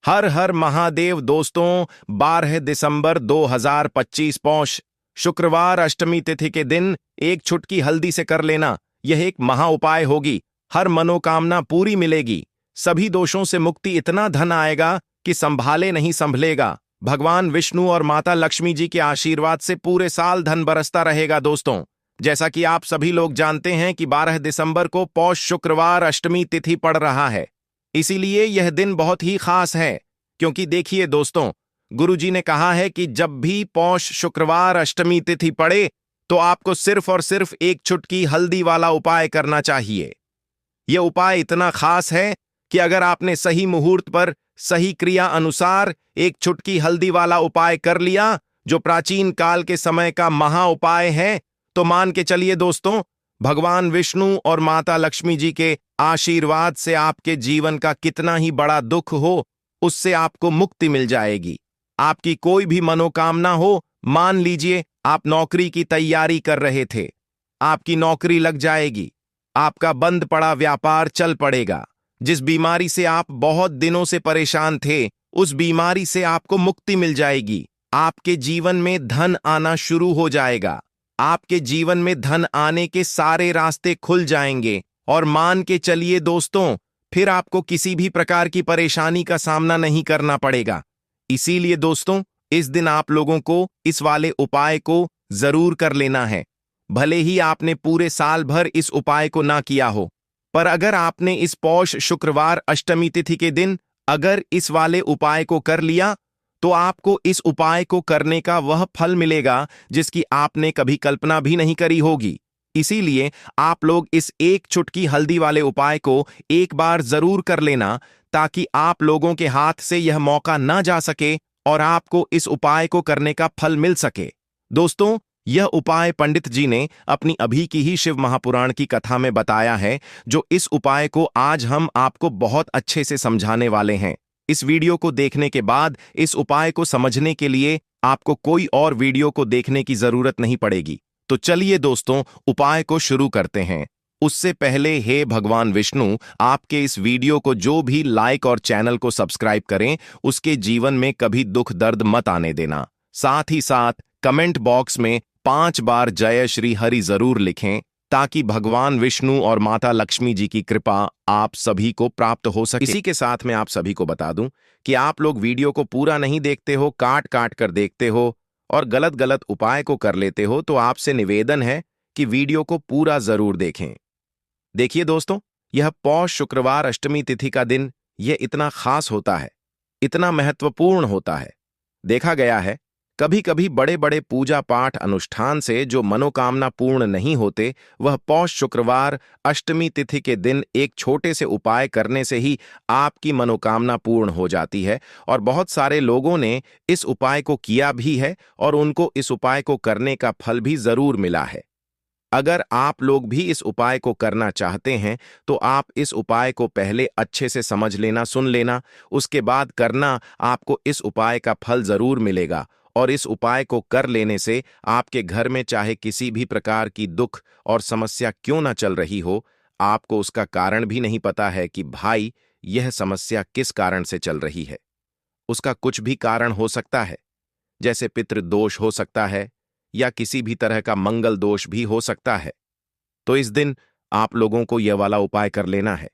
हर हर महादेव दोस्तों। 12 दिसंबर 2025 पौष शुक्रवार अष्टमी तिथि के दिन एक चुटकी हल्दी से कर लेना यह एक महा उपाय होगी। हर मनोकामना पूरी मिलेगी, सभी दोषों से मुक्ति, इतना धन आएगा कि संभाले नहीं संभलेगा। भगवान विष्णु और माता लक्ष्मी जी के आशीर्वाद से पूरे साल धन बरसता रहेगा। दोस्तों, जैसा कि आप सभी लोग जानते हैं कि 12 दिसंबर को पौष शुक्रवार अष्टमी तिथि पड़ रहा है, इसीलिए यह दिन बहुत ही खास है। क्योंकि देखिए दोस्तों, गुरुजी ने कहा है कि जब भी पौष शुक्रवार अष्टमी तिथि पड़े तो आपको सिर्फ और सिर्फ एक चुटकी हल्दी वाला उपाय करना चाहिए। यह उपाय इतना खास है कि अगर आपने सही मुहूर्त पर सही क्रिया अनुसार एक चुटकी हल्दी वाला उपाय कर लिया, जो प्राचीन काल के समय का महा उपाय है, तो मान के चलिए दोस्तों, भगवान विष्णु और माता लक्ष्मी जी के आशीर्वाद से आपके जीवन का कितना ही बड़ा दुख हो, उससे आपको मुक्ति मिल जाएगी। आपकी कोई भी मनोकामना हो, मान लीजिए आप नौकरी की तैयारी कर रहे थे, आपकी नौकरी लग जाएगी, आपका बंद पड़ा व्यापार चल पड़ेगा, जिस बीमारी से आप बहुत दिनों से परेशान थे, उस बीमारी से आपको मुक्ति मिल जाएगी। आपके जीवन में धन आना शुरू हो जाएगा, आपके जीवन में धन आने के सारे रास्ते खुल जाएंगे। और मान के चलिए दोस्तों, फिर आपको किसी भी प्रकार की परेशानी का सामना नहीं करना पड़ेगा। इसीलिए दोस्तों, इस दिन आप लोगों को इस वाले उपाय को जरूर कर लेना है। भले ही आपने पूरे साल भर इस उपाय को ना किया हो, पर अगर आपने इस पौष शुक्रवार अष्टमी तिथि के दिन अगर इस वाले उपाय को कर लिया, तो आपको इस उपाय को करने का वह फल मिलेगा जिसकी आपने कभी कल्पना भी नहीं करी होगी। इसीलिए आप लोग इस एक चुटकी हल्दी वाले उपाय को एक बार जरूर कर लेना, ताकि आप लोगों के हाथ से यह मौका ना जा सके और आपको इस उपाय को करने का फल मिल सके। दोस्तों, यह उपाय पंडित जी ने अपनी अभी की ही शिव महापुराण की कथा में बताया है, जो इस उपाय को आज हम आपको बहुत अच्छे से समझाने वाले हैं। इस वीडियो को देखने के बाद इस उपाय को समझने के लिए आपको कोई और वीडियो को देखने की जरूरत नहीं पड़ेगी। तो चलिए दोस्तों, उपाय को शुरू करते हैं। उससे पहले हे भगवान विष्णु, आपके इस वीडियो को जो भी लाइक और चैनल को सब्सक्राइब करें, उसके जीवन में कभी दुख दर्द मत आने देना। साथ ही साथ कमेंट बॉक्स में 5 बार जय श्री हरि जरूर लिखें, ताकि भगवान विष्णु और माता लक्ष्मी जी की कृपा आप सभी को प्राप्त हो सके। इसी के साथ मैं आप सभी को बता दूं कि आप लोग वीडियो को पूरा नहीं देखते हो, काट काट कर देखते हो और गलत गलत उपाय को कर लेते हो, तो आपसे निवेदन है कि वीडियो को पूरा जरूर देखें। देखिए दोस्तों, यह पौष शुक्रवार अष्टमी तिथि का दिन यह इतना खास होता है, इतना महत्वपूर्ण होता है। देखा गया है, कभी कभी बड़े बड़े पूजा पाठ अनुष्ठान से जो मनोकामना पूर्ण नहीं होते, वह पौष शुक्रवार अष्टमी तिथि के दिन एक छोटे से उपाय करने से ही आपकी मनोकामना पूर्ण हो जाती है। और बहुत सारे लोगों ने इस उपाय को किया भी है और उनको इस उपाय को करने का फल भी जरूर मिला है। अगर आप लोग भी इस उपाय को करना चाहते हैं, तो आप इस उपाय को पहले अच्छे से समझ लेना, सुन लेना, उसके बाद करना। आपको इस उपाय का फल जरूर मिलेगा। और इस उपाय को कर लेने से आपके घर में चाहे किसी भी प्रकार की दुख और समस्या क्यों ना चल रही हो, आपको उसका कारण भी नहीं पता है कि भाई यह समस्या किस कारण से चल रही है। उसका कुछ भी कारण हो सकता है, जैसे पितृदोष हो सकता है या किसी भी तरह का मंगल दोष भी हो सकता है। तो इस दिन आप लोगों को यह वाला उपाय कर लेना है।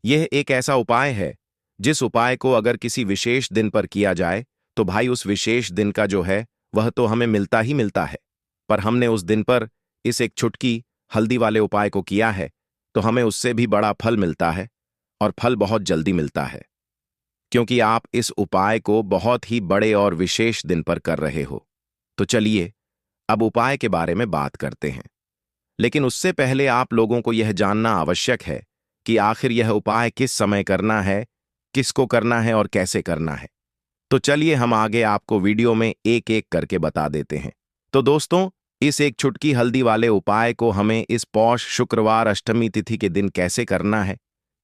यह एक ऐसा उपाय है जिस उपाय को अगर किसी विशेष दिन पर किया जाए, तो भाई उस विशेष दिन का जो है वह तो हमें मिलता ही मिलता है। पर हमने उस दिन पर इस एक चुटकी हल्दी वाले उपाय को किया है, तो हमें उससे भी बड़ा फल मिलता है, और फल बहुत जल्दी मिलता है, क्योंकि आप इस उपाय को बहुत ही बड़े और विशेष दिन पर कर रहे हो। तो चलिए अब उपाय के बारे में बात करते हैं। लेकिन उससे पहले आप लोगों को यह जानना आवश्यक है कि आखिर यह उपाय किस समय करना है, किसको करना है और कैसे करना है। तो चलिए हम आगे आपको वीडियो में एक एक करके बता देते हैं। तो दोस्तों, इस एक चुटकी हल्दी वाले उपाय को हमें इस पौष शुक्रवार अष्टमी तिथि के दिन कैसे करना है,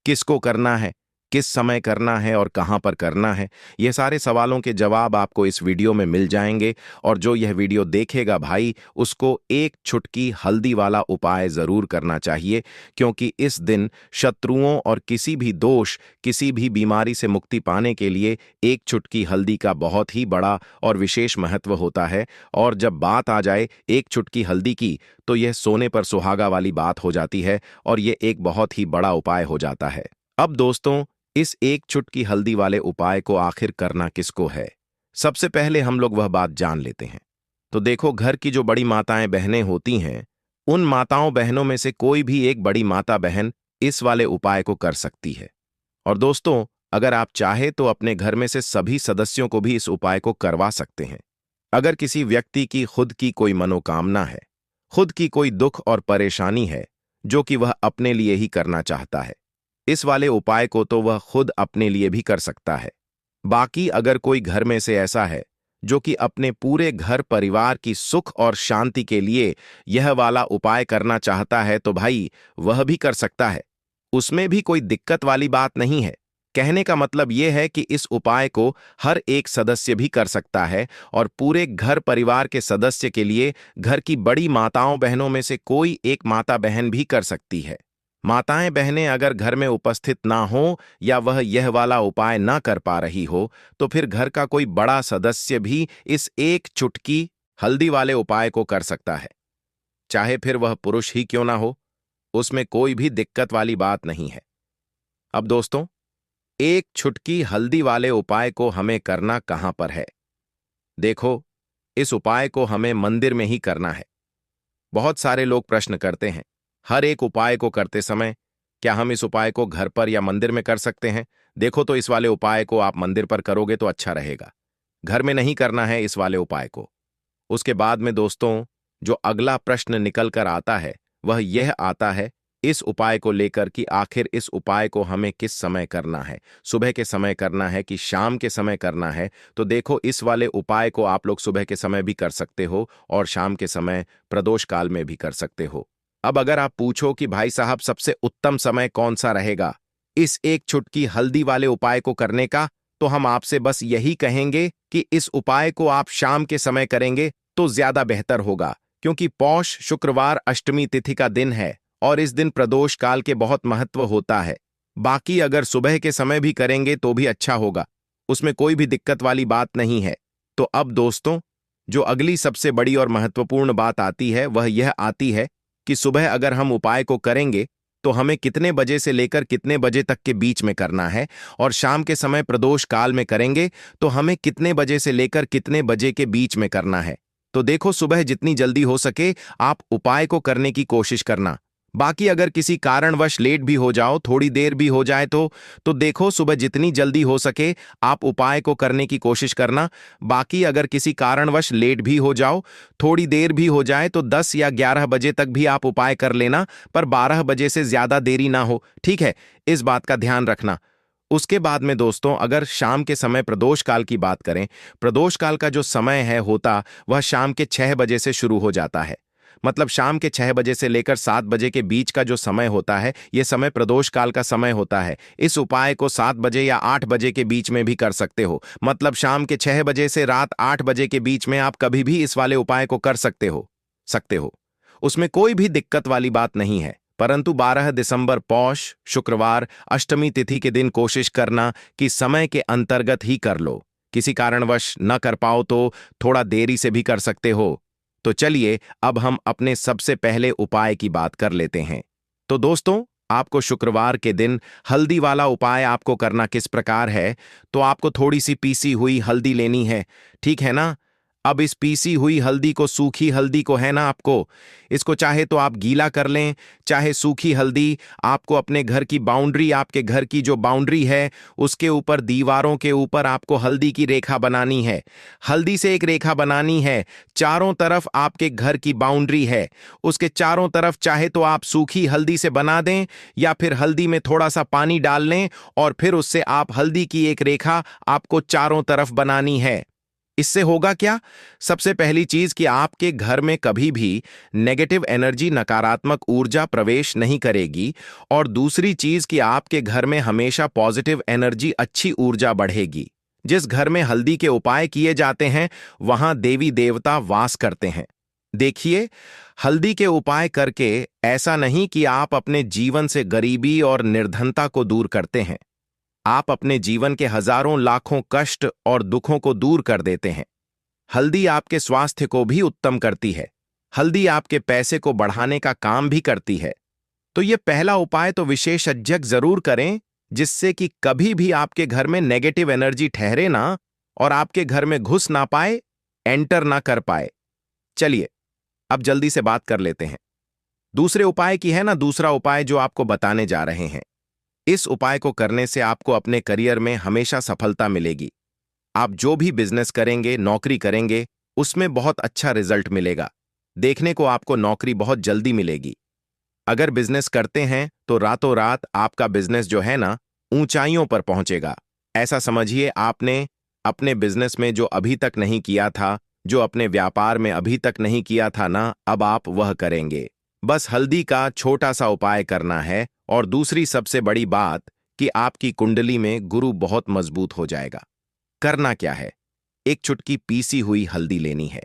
किसको करना है, किस समय करना है और कहाँ पर करना है, ये सारे सवालों के जवाब आपको इस वीडियो में मिल जाएंगे। और जो यह वीडियो देखेगा भाई, उसको एक चुटकी हल्दी वाला उपाय ज़रूर करना चाहिए, क्योंकि इस दिन शत्रुओं और किसी भी दोष, किसी भी बीमारी से मुक्ति पाने के लिए एक चुटकी हल्दी का बहुत ही बड़ा और विशेष महत्व होता है। और जब बात आ जाए एक चुटकी हल्दी की, तो यह सोने पर सुहागा वाली बात हो जाती है और यह एक बहुत ही बड़ा उपाय हो जाता है। अब दोस्तों, इस एक चुटकी हल्दी वाले उपाय को आखिर करना किसको है, सबसे पहले हम लोग वह बात जान लेते हैं। तो देखो, घर की जो बड़ी माताएं बहनें होती हैं, उन माताओं बहनों में से कोई भी एक बड़ी माता बहन इस वाले उपाय को कर सकती है। और दोस्तों, अगर आप चाहे तो अपने घर में से सभी सदस्यों को भी इस उपाय को करवा सकते हैं। अगर किसी व्यक्ति की खुद की कोई मनोकामना है, खुद की कोई दुख और परेशानी है जो कि वह अपने लिए ही करना चाहता है, इस वाले उपाय को तो वह खुद अपने लिए भी कर सकता है। बाकी अगर कोई घर में से ऐसा है जो कि अपने पूरे घर परिवार की सुख और शांति के लिए यह वाला उपाय करना चाहता है, तो भाई वह भी कर सकता है। उसमें भी कोई दिक्कत वाली बात नहीं है। कहने का मतलब यह है कि इस उपाय को हर एक सदस्य भी कर सकता है और पूरे घर परिवार के सदस्य के लिए घर की बड़ी माताओं बहनों में से कोई एक माता बहन भी कर सकती है। माताएं बहनें अगर घर में उपस्थित ना हो या वह यह वाला उपाय ना कर पा रही हो, तो फिर घर का कोई बड़ा सदस्य भी इस एक चुटकी हल्दी वाले उपाय को कर सकता है, चाहे फिर वह पुरुष ही क्यों ना हो। उसमें कोई भी दिक्कत वाली बात नहीं है। अब दोस्तों, एक चुटकी हल्दी वाले उपाय को हमें करना कहां पर है? देखो, इस उपाय को हमें मंदिर में ही करना है। बहुत सारे लोग प्रश्न करते हैं, हर एक उपाय को करते समय क्या हम इस उपाय को घर पर या मंदिर में कर सकते हैं? देखो, तो इस वाले उपाय को आप मंदिर पर करोगे तो अच्छा रहेगा, घर में नहीं करना है इस वाले उपाय को। उसके बाद में दोस्तों, जो अगला प्रश्न निकल कर आता है वह यह आता है इस उपाय को लेकर कि आखिर इस उपाय को हमें किस समय करना है, सुबह के समय करना है कि शाम के समय करना है? तो देखो, इस वाले उपाय को आप लोग सुबह के समय भी कर सकते हो और शाम के समय प्रदोष काल में भी कर सकते हो। अब अगर आप पूछो कि भाई साहब सबसे उत्तम समय कौन सा रहेगा इस एक चुटकी हल्दी वाले उपाय को करने का, तो हम आपसे बस यही कहेंगे कि इस उपाय को आप शाम के समय करेंगे तो ज्यादा बेहतर होगा, क्योंकि पौष शुक्रवार अष्टमी तिथि का दिन है और इस दिन प्रदोष काल के बहुत महत्व होता है। बाकी अगर सुबह के समय भी करेंगे तो भी अच्छा होगा, उसमें कोई भी दिक्कत वाली बात नहीं है। तो अब दोस्तों, जो अगली सबसे बड़ी और महत्वपूर्ण बात आती है वह यह आती है कि सुबह अगर हम उपाय को करेंगे तो हमें कितने बजे से लेकर कितने बजे तक के बीच में करना है, और शाम के समय प्रदोष काल में करेंगे तो हमें कितने बजे से लेकर कितने बजे के बीच में करना है। तो देखो, सुबह जितनी जल्दी हो सके आप उपाय को करने की कोशिश करना। बाकी अगर किसी कारणवश लेट भी हो जाओ, थोड़ी देर भी हो जाए तो देखो, सुबह जितनी जल्दी हो सके आप उपाय को करने की कोशिश करना। बाकी अगर किसी कारणवश लेट भी हो जाओ, थोड़ी देर भी हो जाए, तो 10 या 11 बजे तक भी आप उपाय कर लेना, पर 12 बजे से ज्यादा देरी ना हो, ठीक है? इस बात का ध्यान रखना। उसके बाद में दोस्तों, अगर शाम के समय प्रदोष काल की बात करें, प्रदोष काल का जो समय है होता वह शाम के 6 बजे से शुरू हो जाता है। मतलब शाम के 6 बजे से लेकर 7 बजे के बीच का जो समय होता है, यह समय प्रदोष काल का समय होता है। इस उपाय को 7 बजे या 8 बजे के बीच में भी कर सकते हो। मतलब शाम के 6 बजे से रात 8 बजे के बीच में आप कभी भी इस वाले उपाय को कर सकते हो। उसमें कोई भी दिक्कत वाली बात नहीं है। परंतु 12 दिसंबर पौष शुक्रवार अष्टमी तिथि के दिन कोशिश करना कि समय के अंतर्गत ही कर लो। किसी कारणवश न कर पाओ तो थोड़ा देरी से भी कर सकते हो। तो चलिए, अब हम अपने सबसे पहले उपाय की बात कर लेते हैं। तो दोस्तों, आपको शुक्रवार के दिन हल्दी वाला उपाय आपको करना किस प्रकार है? तो आपको थोड़ी सी पीसी हुई हल्दी लेनी है, ठीक है ना? अब इस पीसी हुई हल्दी को, सूखी हल्दी को है ना, आपको इसको चाहे तो आप गीला कर लें, चाहे सूखी हल्दी। आपको अपने घर की बाउंड्री, आपके घर की जो बाउंड्री है उसके ऊपर, दीवारों के ऊपर आपको हल्दी की रेखा बनानी है। हल्दी से एक रेखा बनानी है, चारों तरफ आपके घर की बाउंड्री है, उसके चारों तरफ चाहे तो आप सूखी हल्दी से बना दें या फिर हल्दी में थोड़ा सा पानी डाल लें और फिर उससे आप हल्दी की एक रेखा आपको चारों तरफ बनानी है। इससे होगा क्या? सबसे पहली चीज कि आपके घर में कभी भी नेगेटिव एनर्जी, नकारात्मक ऊर्जा प्रवेश नहीं करेगी। और दूसरी चीज कि आपके घर में हमेशा पॉजिटिव एनर्जी, अच्छी ऊर्जा बढ़ेगी। जिस घर में हल्दी के उपाय किए जाते हैं वहां देवी देवता वास करते हैं। देखिए, हल्दी के उपाय करके ऐसा नहीं कि आप अपने जीवन से गरीबी और निर्धनता को दूर करते हैं। आप अपने जीवन के हजारों लाखों कष्ट और दुखों को दूर कर देते हैं। हल्दी आपके स्वास्थ्य को भी उत्तम करती है। हल्दी आपके पैसे को बढ़ाने का काम भी करती है। तो ये पहला उपाय तो विशेषज्ञ जरूर करें, जिससे कि कभी भी आपके घर में नेगेटिव एनर्जी ठहरे ना और आपके घर में घुस ना पाए, एंटर ना कर पाए। चलिए, अब जल्दी से बात कर लेते हैं दूसरे उपाय की। है ना, दूसरा उपाय जो आपको बताने जा रहे हैं। इस उपाय को करने से आपको अपने करियर में हमेशा सफलता मिलेगी। आप जो भी बिजनेस करेंगे, नौकरी करेंगे, उसमें बहुत अच्छा रिजल्ट मिलेगा। देखने को आपको नौकरी बहुत जल्दी मिलेगी। अगर बिजनेस करते हैं तो रातों रात आपका बिजनेस जो है ना, ऊंचाइयों पर पहुंचेगा। ऐसा समझिए, आपने अपने बिजनेस में जो अभी तक नहीं किया था, जो अपने व्यापार में अभी तक नहीं किया था ना, अब आप वह करेंगे। बस हल्दी का छोटा सा उपाय करना है। और दूसरी सबसे बड़ी बात कि आपकी कुंडली में गुरु बहुत मजबूत हो जाएगा। करना क्या है? एक चुटकी पीसी हुई हल्दी लेनी है।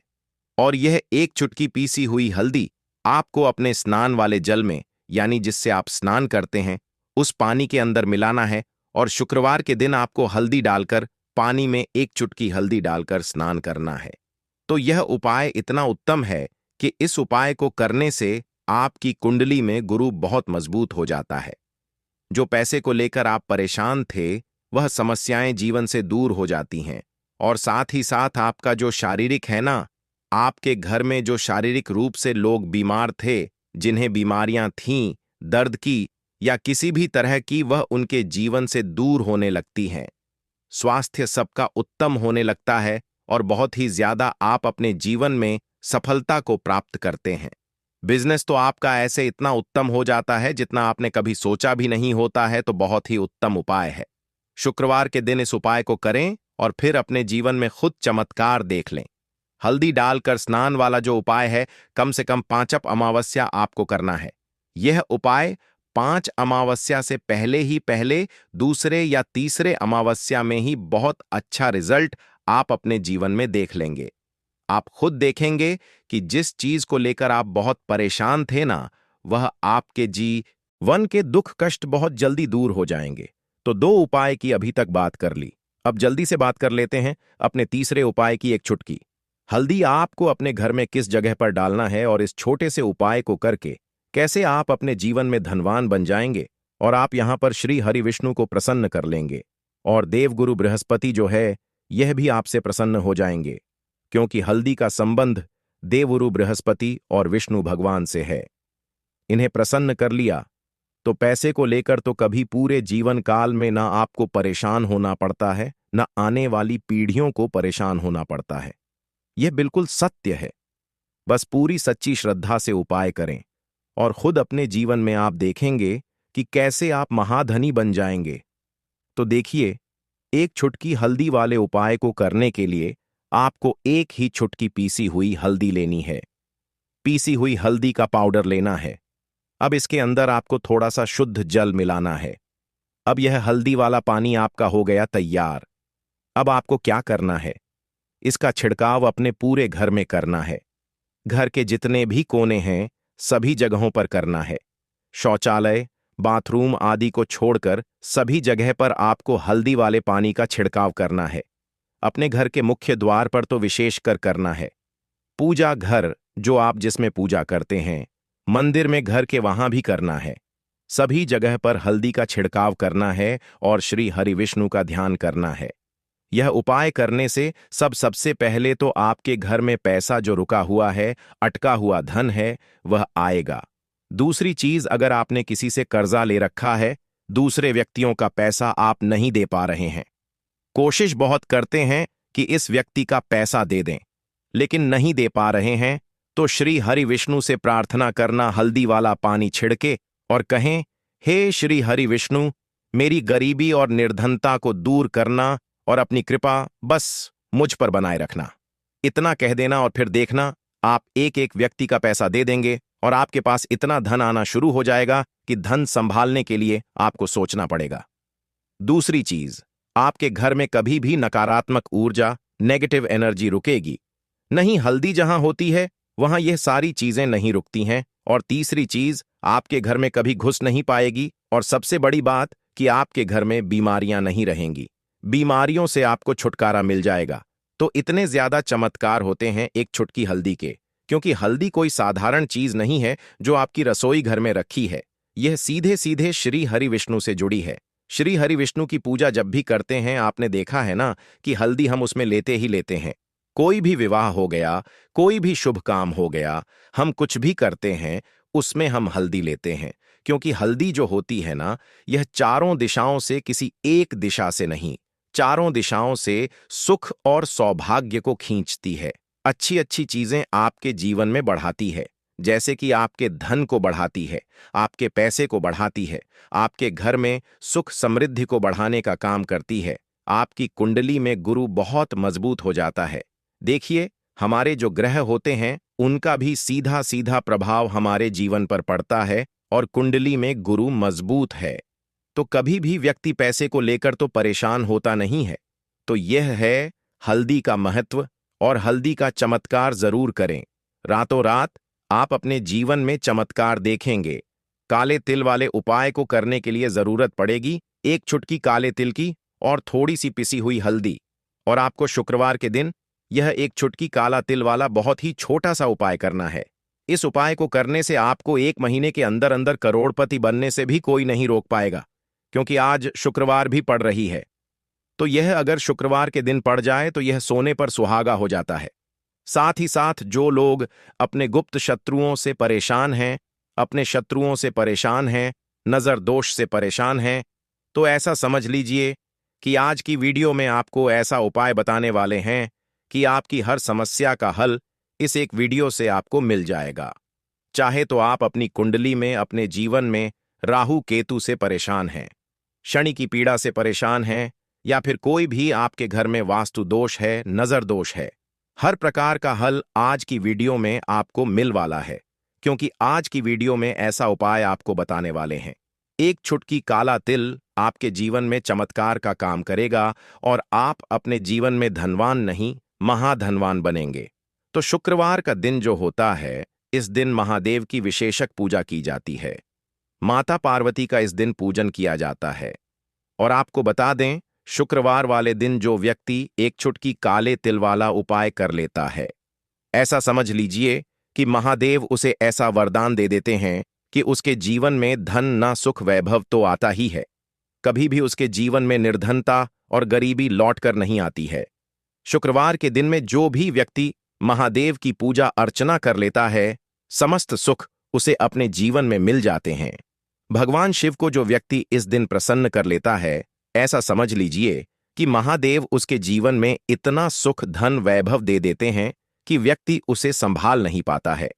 और यह एक चुटकी पीसी हुई हल्दी आपको अपने स्नान वाले जल में, यानी जिससे आप स्नान करते हैं, उस पानी के अंदर मिलाना है। और शुक्रवार के दिन आपको हल्दी डालकर, पानी में एक चुटकी हल्दी डालकर स्नान करना है। तो यह उपाय इतना उत्तम है कि इस उपाय को करने से आपकी कुंडली में गुरु बहुत मजबूत हो जाता है। जो पैसे को लेकर आप परेशान थे, वह समस्याएं जीवन से दूर हो जाती हैं। और साथ ही साथ आपका जो शारीरिक है ना, आपके घर में जो शारीरिक रूप से लोग बीमार थे, जिन्हें बीमारियां थीं, दर्द की या किसी भी तरह की, वह उनके जीवन से दूर होने लगती हैं। स्वास्थ्य सबका उत्तम होने लगता है और बहुत ही ज्यादा आप अपने जीवन में सफलता को प्राप्त करते हैं। बिजनेस तो आपका ऐसे इतना उत्तम हो जाता है जितना आपने कभी सोचा भी नहीं होता है। तो बहुत ही उत्तम उपाय है। शुक्रवार के दिन इस उपाय को करें और फिर अपने जीवन में खुद चमत्कार देख लें। हल्दी डालकर स्नान वाला जो उपाय है, कम से कम 5 अमावस्या आपको करना है। यह उपाय 5 अमावस्या से पहले ही पहले, दूसरे या तीसरे अमावस्या में ही बहुत अच्छा रिजल्ट आप अपने जीवन में देख लेंगे। आप खुद देखेंगे कि जिस चीज को लेकर आप बहुत परेशान थे ना, वह आपके जीवन के दुख कष्ट बहुत जल्दी दूर हो जाएंगे। तो 2 उपाय की अभी तक बात कर ली। अब जल्दी से बात कर लेते हैं अपने तीसरे उपाय की। एक चुटकी हल्दी आपको अपने घर में किस जगह पर डालना है और इस छोटे से उपाय को करके कैसे आप अपने जीवन में धनवान बन जाएंगे। और आप यहां पर श्री हरि विष्णु को प्रसन्न कर लेंगे। और देवगुरु बृहस्पति जो है, यह भी आपसे प्रसन्न हो जाएंगे, क्योंकि हल्दी का संबंध देवगुरु बृहस्पति और विष्णु भगवान से है। इन्हें प्रसन्न कर लिया तो पैसे को लेकर तो कभी पूरे जीवन काल में ना आपको परेशान होना पड़ता है, ना आने वाली पीढ़ियों को परेशान होना पड़ता है। यह बिल्कुल सत्य है। बस पूरी सच्ची श्रद्धा से उपाय करें और खुद अपने जीवन में आप देखेंगे कि कैसे आप महाधनी बन जाएंगे। तो देखिए, एक चुटकी हल्दी वाले उपाय को करने के लिए आपको एक ही चुटकी पीसी हुई हल्दी लेनी है। पीसी हुई हल्दी का पाउडर लेना है। अब इसके अंदर आपको थोड़ा सा शुद्ध जल मिलाना है। अब यह हल्दी वाला पानी आपका हो गया तैयार। अब आपको क्या करना है? इसका छिड़काव अपने पूरे घर में करना है। घर के जितने भी कोने हैं, सभी जगहों पर करना है। शौचालय, बाथरूम आदि को छोड़कर सभी जगह पर आपको हल्दी वाले पानी का छिड़काव करना है। अपने घर के मुख्य द्वार पर तो विशेष कर करना है। पूजा घर जो आप जिसमें पूजा करते हैं, मंदिर में घर के वहां भी करना है। सभी जगह पर हल्दी का छिड़काव करना है और श्री हरि विष्णु का ध्यान करना है। यह उपाय करने से सबसे पहले तो आपके घर में पैसा जो रुका हुआ है, अटका हुआ धन है, वह आएगा। दूसरी चीज, अगर आपने किसी से कर्जा ले रखा है, दूसरे व्यक्तियों का पैसा आप नहीं दे पा रहे हैं, कोशिश बहुत करते हैं कि इस व्यक्ति का पैसा दे दें, लेकिन नहीं दे पा रहे हैं, तो श्री हरि विष्णु से प्रार्थना करना, हल्दी वाला पानी छिड़के और कहें, हे श्री हरि विष्णु, मेरी गरीबी और निर्धनता को दूर करना और अपनी कृपा बस मुझ पर बनाए रखना। इतना कह देना और फिर देखना, आप एक एक व्यक्ति का पैसा दे देंगे और आपके पास इतना धन आना शुरू हो जाएगा कि धन संभालने के लिए आपको सोचना पड़ेगा। दूसरी चीज, आपके घर में कभी भी नकारात्मक ऊर्जा, नेगेटिव एनर्जी रुकेगी नहीं। हल्दी जहां होती है वहां यह सारी चीजें नहीं रुकती हैं। और तीसरी चीज, आपके घर में कभी घुस नहीं पाएगी। और सबसे बड़ी बात कि आपके घर में बीमारियां नहीं रहेंगी। बीमारियों से आपको छुटकारा मिल जाएगा। तो इतने ज्यादा चमत्कार होते हैं एक चुटकी हल्दी के, क्योंकि हल्दी कोई साधारण चीज नहीं है जो आपकी रसोई घर में रखी है। यह सीधे सीधे श्री हरि विष्णु से जुड़ी है। श्री हरि विष्णु की पूजा जब भी करते हैं, आपने देखा है ना कि हल्दी हम उसमें लेते ही लेते हैं। कोई भी विवाह हो गया, कोई भी शुभ काम हो गया, हम कुछ भी करते हैं उसमें हम हल्दी लेते हैं। क्योंकि हल्दी जो होती है ना, यह चारों दिशाओं से, किसी एक दिशा से नहीं, चारों दिशाओं से सुख और सौभाग्य को खींचती है। अच्छी अच्छी चीजें आपके जीवन में बढ़ाती है। जैसे कि आपके धन को बढ़ाती है, आपके पैसे को बढ़ाती है, आपके घर में सुख समृद्धि को बढ़ाने का काम करती है। आपकी कुंडली में गुरु बहुत मजबूत हो जाता है। देखिए, हमारे जो ग्रह होते हैं उनका भी सीधा सीधा प्रभाव हमारे जीवन पर पड़ता है। और कुंडली में गुरु मजबूत है तो कभी भी व्यक्ति पैसे को लेकर तो परेशान होता नहीं है। तो यह है हल्दी का महत्व। और हल्दी का चमत्कार जरूर करें। रातों रात आप अपने जीवन में चमत्कार देखेंगे। काले तिल वाले उपाय को करने के लिए जरूरत पड़ेगी एक चुटकी काले तिल की और थोड़ी सी पिसी हुई हल्दी। और आपको शुक्रवार के दिन यह एक चुटकी काला तिल वाला बहुत ही छोटा सा उपाय करना है। इस उपाय को करने से आपको 1 महीने के अंदर अंदर करोड़पति बनने से भी कोई नहीं रोक पाएगा, क्योंकि आज शुक्रवार भी पड़ रही है। तो यह अगर शुक्रवार के दिन पड़ जाए तो यह सोने पर सुहागा हो जाता है। साथ ही साथ जो लोग अपने गुप्त शत्रुओं से परेशान हैं, अपने शत्रुओं से परेशान हैं, नजर दोष से परेशान हैं, तो ऐसा समझ लीजिए कि आज की वीडियो में आपको ऐसा उपाय बताने वाले हैं कि आपकी हर समस्या का हल इस एक वीडियो से आपको मिल जाएगा। चाहे तो आप अपनी कुंडली में, अपने जीवन में राहु केतु से परेशान हैं, शनि की पीड़ा से परेशान हैं, या फिर कोई भी आपके घर में वास्तु दोष है, नजर दोष है, हर प्रकार का हल आज की वीडियो में आपको मिल वाला है। क्योंकि आज की वीडियो में ऐसा उपाय आपको बताने वाले हैं। एक चुटकी काला तिल आपके जीवन में चमत्कार का काम करेगा और आप अपने जीवन में धनवान नहीं, महाधनवान बनेंगे। तो शुक्रवार का दिन जो होता है, इस दिन महादेव की विशेषक पूजा की जाती है। माता पार्वती का इस दिन पूजन किया जाता है। और आपको बता दें, शुक्रवार वाले दिन जो व्यक्ति एक चुटकी काले तिल वाला उपाय कर लेता है, ऐसा समझ लीजिए कि महादेव उसे ऐसा वरदान दे देते हैं कि उसके जीवन में धन ना सुख वैभव तो आता ही है, कभी भी उसके जीवन में निर्धनता और गरीबी लौट कर नहीं आती है। शुक्रवार के दिन में जो भी व्यक्ति महादेव की पूजा अर्चना कर लेता है, समस्त सुख उसे अपने जीवन में मिल जाते हैं। भगवान शिव को जो व्यक्ति इस दिन प्रसन्न कर लेता है, ऐसा समझ लीजिए कि महादेव उसके जीवन में इतना सुख धन वैभव दे देते हैं कि व्यक्ति उसे संभाल नहीं पाता है।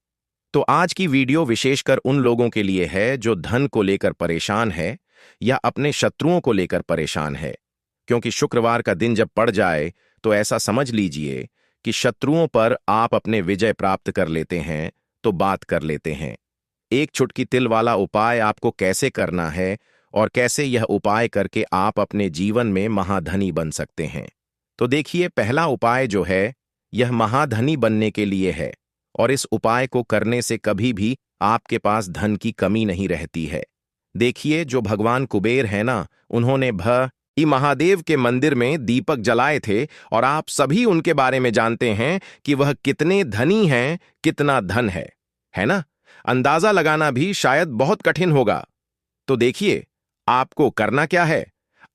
तो आज की वीडियो विशेषकर उन लोगों के लिए है जो धन को लेकर परेशान है या अपने शत्रुओं को लेकर परेशान है। क्योंकि शुक्रवार का दिन जब पड़ जाए तो ऐसा समझ लीजिए कि शत्रुओं पर आप अपने विजय प्राप्त कर लेते हैं। तो बात कर लेते हैं एक चुटकी तिल वाला उपाय आपको कैसे करना है और कैसे यह उपाय करके आप अपने जीवन में महाधनी बन सकते हैं। तो देखिए, पहला उपाय जो है यह महाधनी बनने के लिए है। और इस उपाय को करने से कभी भी आपके पास धन की कमी नहीं रहती है। देखिए, जो भगवान कुबेर है ना, उन्होंने ही महादेव के मंदिर में दीपक जलाए थे और आप सभी उनके बारे में जानते हैं कि वह कितने धनी हैं, कितना धन है ना? अंदाजा लगाना भी शायद बहुत कठिन होगा। तो देखिए, आपको करना क्या है।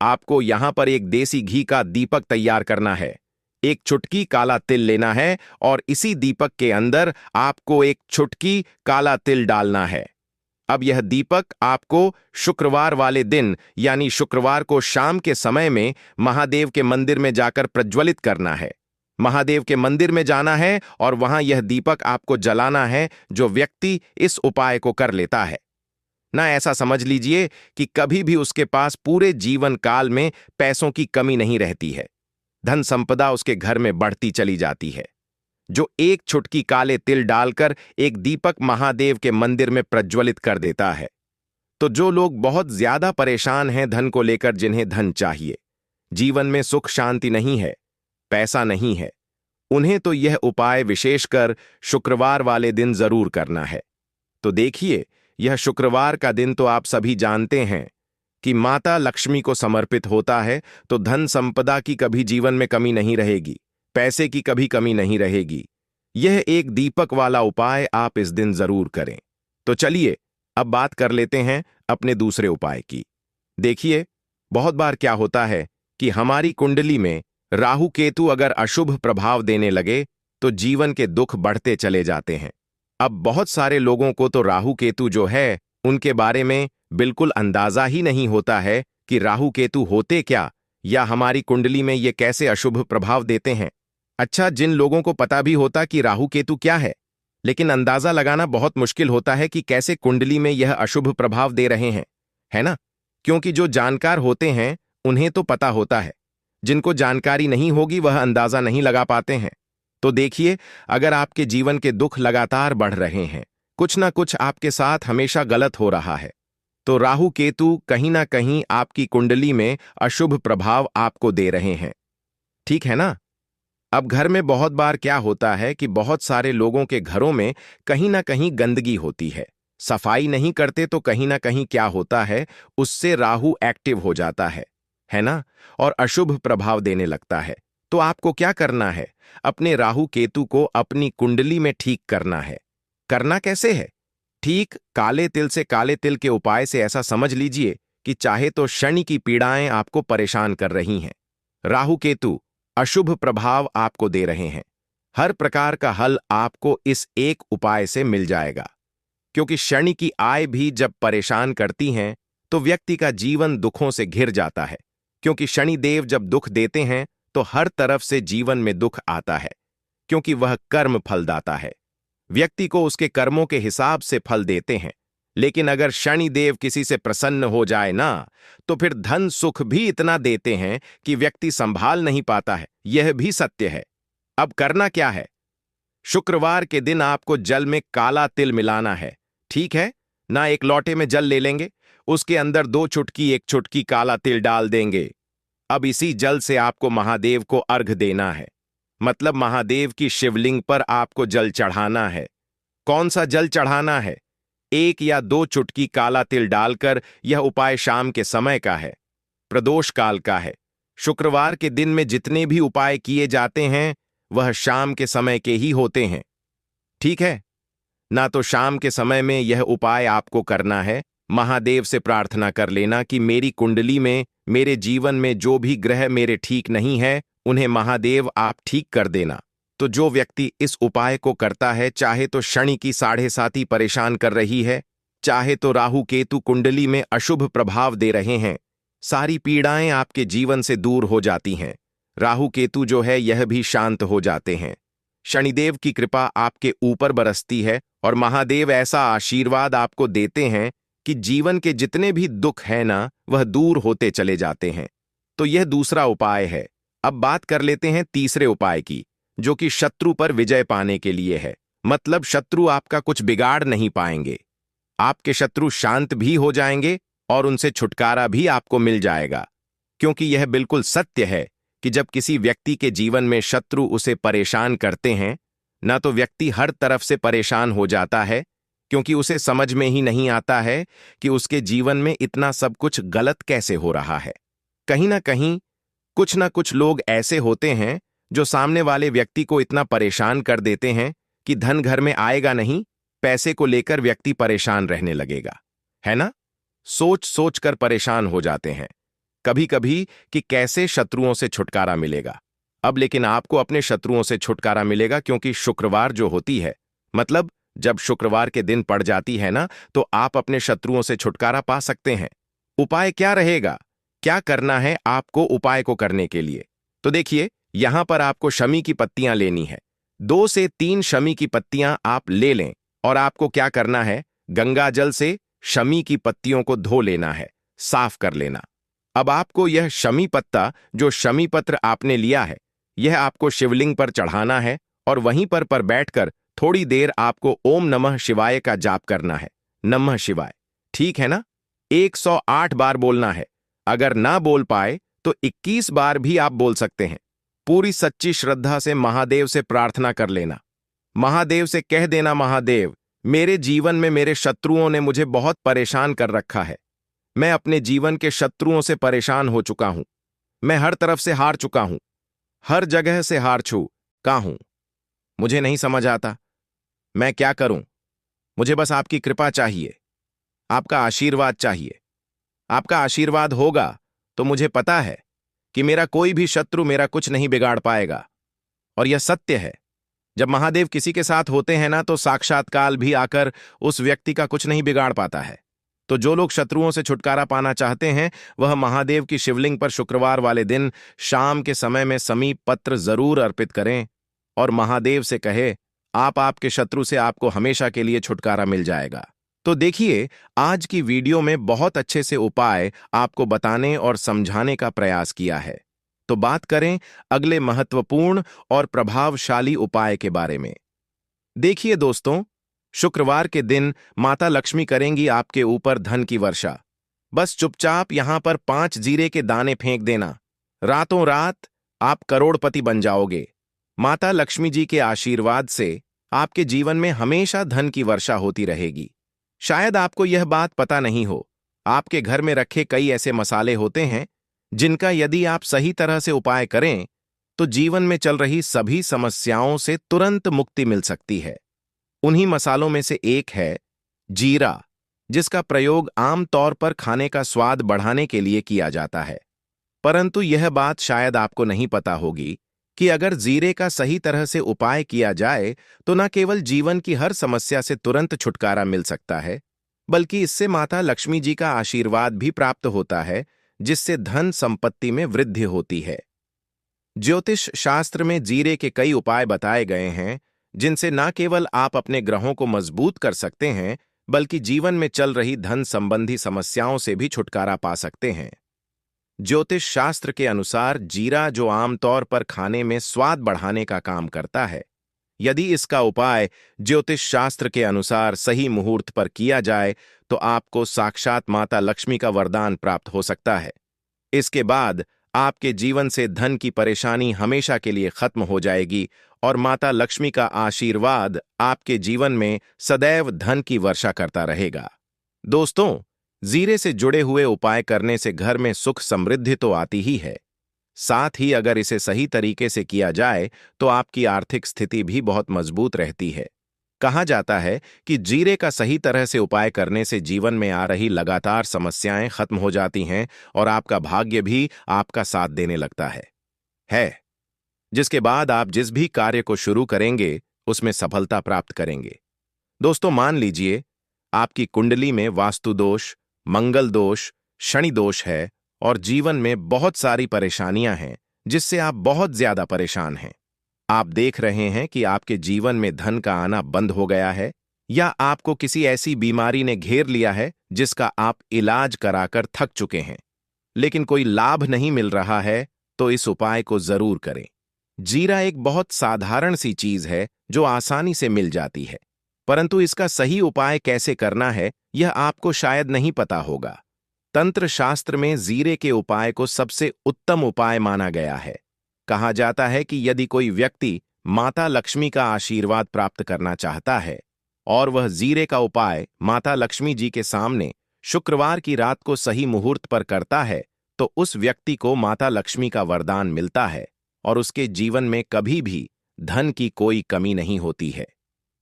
आपको यहां पर एक देसी घी का दीपक तैयार करना है। एक चुटकी काला तिल लेना है और इसी दीपक के अंदर आपको एक चुटकी काला तिल डालना है। अब यह दीपक आपको शुक्रवार वाले दिन यानी शुक्रवार को शाम के समय में महादेव के मंदिर में जाकर प्रज्वलित करना है। महादेव के मंदिर में जाना है और वहां यह दीपक आपको जलाना है। जो व्यक्ति इस उपाय को कर लेता है ना, ऐसा समझ लीजिए कि कभी भी उसके पास पूरे जीवन काल में पैसों की कमी नहीं रहती है। धन संपदा उसके घर में बढ़ती चली जाती है। जो एक चुटकी काले तिल डालकर एक दीपक महादेव के मंदिर में प्रज्वलित कर देता है। तो जो लोग बहुत ज्यादा परेशान हैं धन को लेकर, जिन्हें धन चाहिए, जीवन में सुख शांति नहीं है, पैसा नहीं है, उन्हें तो यह उपाय विशेषकर शुक्रवार वाले दिन जरूर करना है। तो देखिए, यह शुक्रवार का दिन तो आप सभी जानते हैं कि माता लक्ष्मी को समर्पित होता है, तो धन संपदा की कभी जीवन में कमी नहीं रहेगी, पैसे की कभी कमी नहीं रहेगी। यह एक दीपक वाला उपाय आप इस दिन जरूर करें। तो चलिए अब बात कर लेते हैं अपने दूसरे उपाय की। देखिए, बहुत बार क्या होता है कि हमारी कुंडली में राहु केतु अगर अशुभ प्रभाव देने लगे तो जीवन के दुख बढ़ते चले जाते हैं। अब बहुत सारे लोगों को तो राहु केतु जो है उनके बारे में बिल्कुल अंदाजा ही नहीं होता है कि राहु केतु होते क्या, या हमारी कुंडली में ये कैसे अशुभ प्रभाव देते हैं। अच्छा, जिन लोगों को पता भी होता कि राहु केतु क्या है, लेकिन अंदाजा लगाना बहुत मुश्किल होता है कि कैसे कुंडली में यह अशुभ प्रभाव दे रहे हैं, है ना? क्योंकि जो जानकार होते हैं उन्हें तो पता होता है, जिनको जानकारी नहीं होगी वह अंदाजा नहीं लगा पाते हैं। तो देखिए, अगर आपके जीवन के दुख लगातार बढ़ रहे हैं, कुछ ना कुछ आपके साथ हमेशा गलत हो रहा है, तो राहु केतु कहीं ना कहीं आपकी कुंडली में अशुभ प्रभाव आपको दे रहे हैं। ठीक है ना? अब घर में बहुत बार क्या होता है कि बहुत सारे लोगों के घरों में कहीं ना कहीं गंदगी होती है, सफाई नहीं करते, तो कहीं ना कहीं क्या होता है, उससे राहु एक्टिव हो जाता है ना, और अशुभ प्रभाव देने लगता है। तो आपको क्या करना है, अपने राहु केतु को अपनी कुंडली में ठीक करना है। करना कैसे है? ठीक काले तिल से, काले तिल के उपाय से ऐसा समझ लीजिए कि चाहे तो शनि की पीड़ाएं आपको परेशान कर रही हैं, राहु केतु अशुभ प्रभाव आपको दे रहे हैं, हर प्रकार का हल आपको इस एक उपाय से मिल जाएगा। क्योंकि शनि की आय भी जब परेशान करती हैं तो व्यक्ति का जीवन दुखों से घिर जाता है। क्योंकि शनि देव जब दुख देते हैं तो हर तरफ से जीवन में दुख आता है, क्योंकि वह कर्म फलदाता है, व्यक्ति को उसके कर्मों के हिसाब से फल देते हैं। लेकिन अगर शनि देव किसी से प्रसन्न हो जाए ना, तो फिर धन सुख भी इतना देते हैं कि व्यक्ति संभाल नहीं पाता है। यह भी सत्य है। अब करना क्या है? शुक्रवार के दिन आपको जल में काला तिल मिलाना है, ठीक है ना? एक लोटे में जल ले लेंगे, उसके अंदर 2 चुटकी 1 चुटकी काला तिल डाल देंगे। अब इसी जल से आपको महादेव को अर्घ देना है, मतलब महादेव की शिवलिंग पर आपको जल चढ़ाना है। कौन सा जल चढ़ाना है? 1 या 2 चुटकी काला तिल डालकर। यह उपाय शाम के समय का है, प्रदोष काल का है। शुक्रवार के दिन में जितने भी उपाय किए जाते हैं वह शाम के समय के ही होते हैं, ठीक है ना? तो शाम के समय में यह उपाय आपको करना है। महादेव से प्रार्थना कर लेना कि मेरी कुंडली में, मेरे जीवन में जो भी ग्रह मेरे ठीक नहीं है उन्हें महादेव आप ठीक कर देना। तो जो व्यक्ति इस उपाय को करता है, चाहे तो शनि की 7.5 परेशान कर रही है, चाहे तो राहु केतु कुंडली में अशुभ प्रभाव दे रहे हैं, सारी पीड़ाएं आपके जीवन से दूर हो जाती हैं। राहु केतु जो है यह भी शांत हो जाते हैं। शनिदेव की कृपा आपके ऊपर बरसती है और महादेव ऐसा आशीर्वाद आपको देते हैं कि जीवन के जितने भी दुख हैं ना, वह दूर होते चले जाते हैं। तो यह दूसरा उपाय है। अब बात कर लेते हैं तीसरे उपाय की, जो कि शत्रु पर विजय पाने के लिए है। मतलब शत्रु आपका कुछ बिगाड़ नहीं पाएंगे, आपके शत्रु शांत भी हो जाएंगे और उनसे छुटकारा भी आपको मिल जाएगा। क्योंकि यह बिल्कुल सत्य है कि जब किसी व्यक्ति के जीवन में शत्रु उसे परेशान करते हैं ना, तो व्यक्ति हर तरफ से परेशान हो जाता है, क्योंकि उसे समझ में ही नहीं आता है कि उसके जीवन में इतना सब कुछ गलत कैसे हो रहा है। कहीं ना कहीं कुछ ना कुछ लोग ऐसे होते हैं जो सामने वाले व्यक्ति को इतना परेशान कर देते हैं कि धन घर में आएगा नहीं, पैसे को लेकर व्यक्ति परेशान रहने लगेगा, है ना? सोच सोच कर परेशान हो जाते हैं कभी कभी कि कैसे शत्रुओं से छुटकारा मिलेगा। अब लेकिन आपको अपने शत्रुओं से छुटकारा मिलेगा, क्योंकि शुक्रवार जो होती है, मतलब जब शुक्रवार के दिन पड़ जाती है ना, तो आप अपने शत्रुओं से छुटकारा पा सकते हैं। उपाय क्या रहेगा? क्या करना है आपको उपाय को करने के लिए? तो देखिए, यहां पर आपको शमी की पत्तियां लेनी है। 2 से 3 शमी की पत्तियां आप ले लें और आपको क्या करना है, गंगा जल से शमी की पत्तियों को धो लेना है, साफ कर लेना। अब आपको यह शमी पत्ता, जो शमी पत्र आपने लिया है, यह आपको शिवलिंग पर चढ़ाना है और वहीं पर बैठकर थोड़ी देर आपको ओम नमः शिवाय का जाप करना है। नमः शिवाय, ठीक है ना? 108 बार बोलना है। अगर ना बोल पाए तो 21 बार भी आप बोल सकते हैं। पूरी सच्ची श्रद्धा से महादेव से प्रार्थना कर लेना। महादेव से कह देना, महादेव, मेरे जीवन में मेरे शत्रुओं ने मुझे बहुत परेशान कर रखा है। मैं अपने जीवन के शत्रुओं से परेशान हो चुका हूं। मैं हर तरफ से हार चुका हूं। हर जगह से हार चुका हूं। मुझे नहीं समझ आता मैं क्या करूं। मुझे बस आपकी कृपा चाहिए, आपका आशीर्वाद चाहिए। आपका आशीर्वाद होगा तो मुझे पता है कि मेरा कोई भी शत्रु मेरा कुछ नहीं बिगाड़ पाएगा। और यह सत्य है, जब महादेव किसी के साथ होते हैं ना, तो साक्षात काल भी आकर उस व्यक्ति का कुछ नहीं बिगाड़ पाता है। तो जो लोग शत्रुओं से छुटकारा पाना चाहते हैं, वह महादेव की शिवलिंग पर शुक्रवार वाले दिन शाम के समय में समीप पत्र जरूर अर्पित करें और महादेव से कहे, आपके शत्रु से आपको हमेशा के लिए छुटकारा मिल जाएगा। तो देखिए, आज की वीडियो में बहुत अच्छे से उपाय आपको बताने और समझाने का प्रयास किया है। तो बात करें अगले महत्वपूर्ण और प्रभावशाली उपाय के बारे में। देखिए दोस्तों, शुक्रवार के दिन माता लक्ष्मी करेंगी आपके ऊपर धन की वर्षा। बस चुपचाप यहां पर 5 जीरे के दाने फेंक देना। रातों रात आप करोड़पति बन जाओगे। माता लक्ष्मी जी के आशीर्वाद से आपके जीवन में हमेशा धन की वर्षा होती रहेगी। शायद आपको यह बात पता नहीं हो, आपके घर में रखे कई ऐसे मसाले होते हैं जिनका यदि आप सही तरह से उपाय करें तो जीवन में चल रही सभी समस्याओं से तुरंत मुक्ति मिल सकती है। उन्हीं मसालों में से एक है जीरा, जिसका प्रयोग आम तौर पर खाने का स्वाद बढ़ाने के लिए किया जाता है। परंतु यह बात शायद आपको नहीं पता होगी कि अगर जीरे का सही तरह से उपाय किया जाए तो न केवल जीवन की हर समस्या से तुरंत छुटकारा मिल सकता है, बल्कि इससे माता लक्ष्मी जी का आशीर्वाद भी प्राप्त होता है, जिससे धन संपत्ति में वृद्धि होती है। ज्योतिष शास्त्र में जीरे के कई उपाय बताए गए हैं, जिनसे न केवल आप अपने ग्रहों को मजबूत कर सकते हैं, बल्कि जीवन में चल रही धन संबंधी समस्याओं से भी छुटकारा पा सकते हैं। ज्योतिष शास्त्र के अनुसार जीरा, जो आमतौर पर खाने में स्वाद बढ़ाने का काम करता है, यदि इसका उपाय ज्योतिष शास्त्र के अनुसार सही मुहूर्त पर किया जाए तो आपको साक्षात माता लक्ष्मी का वरदान प्राप्त हो सकता है। इसके बाद आपके जीवन से धन की परेशानी हमेशा के लिए खत्म हो जाएगी और माता लक्ष्मी का आशीर्वाद आपके जीवन में सदैव धन की वर्षा करता रहेगा। दोस्तों, जीरे से जुड़े हुए उपाय करने से घर में सुख समृद्धि तो आती ही है, साथ ही अगर इसे सही तरीके से किया जाए तो आपकी आर्थिक स्थिति भी बहुत मजबूत रहती है। कहा जाता है कि जीरे का सही तरह से उपाय करने से जीवन में आ रही लगातार समस्याएं खत्म हो जाती हैं और आपका भाग्य भी आपका साथ देने लगता है, जिसके बाद आप जिस भी कार्य को शुरू करेंगे उसमें सफलता प्राप्त करेंगे। दोस्तों, मान लीजिए आपकी कुंडली में वास्तु दोष, मंगल दोष, शनि दोष है और जीवन में बहुत सारी परेशानियां हैं जिससे आप बहुत ज्यादा परेशान हैं। आप देख रहे हैं कि आपके जीवन में धन का आना बंद हो गया है, या आपको किसी ऐसी बीमारी ने घेर लिया है जिसका आप इलाज कराकर थक चुके हैं, लेकिन कोई लाभ नहीं मिल रहा है, तो इस उपाय को जरूर करें। जीरा एक बहुत साधारण सी चीज है जो आसानी से मिल जाती है, परंतु इसका सही उपाय कैसे करना है यह आपको शायद नहीं पता होगा। तंत्र शास्त्र में जीरे के उपाय को सबसे उत्तम उपाय माना गया है। कहा जाता है कि यदि कोई व्यक्ति माता लक्ष्मी का आशीर्वाद प्राप्त करना चाहता है और वह जीरे का उपाय माता लक्ष्मी जी के सामने शुक्रवार की रात को सही मुहूर्त पर करता है, तो उस व्यक्ति को माता लक्ष्मी का वरदान मिलता है और उसके जीवन में कभी भी धन की कोई कमी नहीं होती है।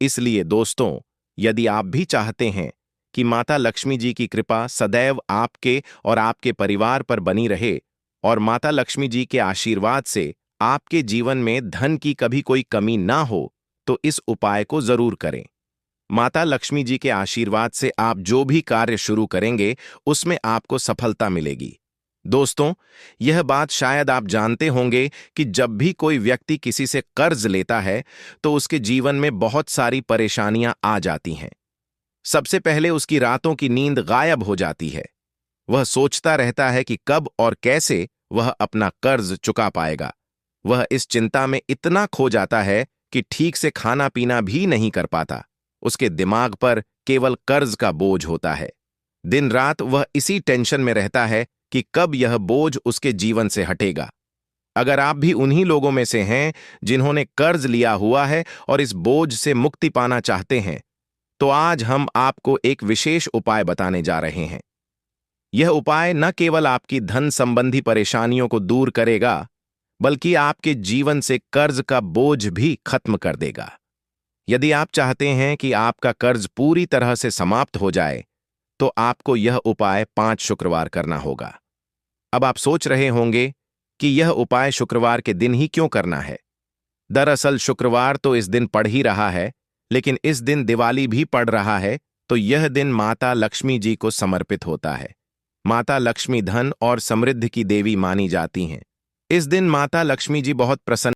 इसलिए दोस्तों, यदि आप भी चाहते हैं कि माता लक्ष्मी जी की कृपा सदैव आपके और आपके परिवार पर बनी रहे और माता लक्ष्मी जी के आशीर्वाद से आपके जीवन में धन की कभी कोई कमी ना हो, तो इस उपाय को जरूर करें। माता लक्ष्मी जी के आशीर्वाद से आप जो भी कार्य शुरू करेंगे उसमें आपको सफलता मिलेगी। दोस्तों, यह बात शायद आप जानते होंगे कि जब भी कोई व्यक्ति किसी से कर्ज लेता है तो उसके जीवन में बहुत सारी परेशानियां आ जाती हैं। सबसे पहले उसकी रातों की नींद गायब हो जाती है। वह सोचता रहता है कि कब और कैसे वह अपना कर्ज चुका पाएगा। वह इस चिंता में इतना खो जाता है कि ठीक से खाना पीना भी नहीं कर पाता। उसके दिमाग पर केवल कर्ज का बोझ होता है। दिन रात वह इसी टेंशन में रहता है कि कब यह बोझ उसके जीवन से हटेगा। अगर आप भी उन्हीं लोगों में से हैं जिन्होंने कर्ज लिया हुआ है और इस बोझ से मुक्ति पाना चाहते हैं, तो आज हम आपको एक विशेष उपाय बताने जा रहे हैं। यह उपाय न केवल आपकी धन संबंधी परेशानियों को दूर करेगा, बल्कि आपके जीवन से कर्ज का बोझ भी खत्म कर देगा। यदि आप चाहते हैं कि आपका कर्ज पूरी तरह से समाप्त हो जाए, तो आपको यह उपाय 5 शुक्रवार करना होगा। अब आप सोच रहे होंगे कि यह उपाय शुक्रवार के दिन ही क्यों करना है। दरअसल शुक्रवार तो इस दिन पड़ ही रहा है, लेकिन इस दिन दिवाली भी पड़ रहा है, तो यह दिन माता लक्ष्मी जी को समर्पित होता है। माता लक्ष्मी धन और समृद्धि की देवी मानी जाती हैं। इस दिन माता लक्ष्मी जी बहुत प्रसन्न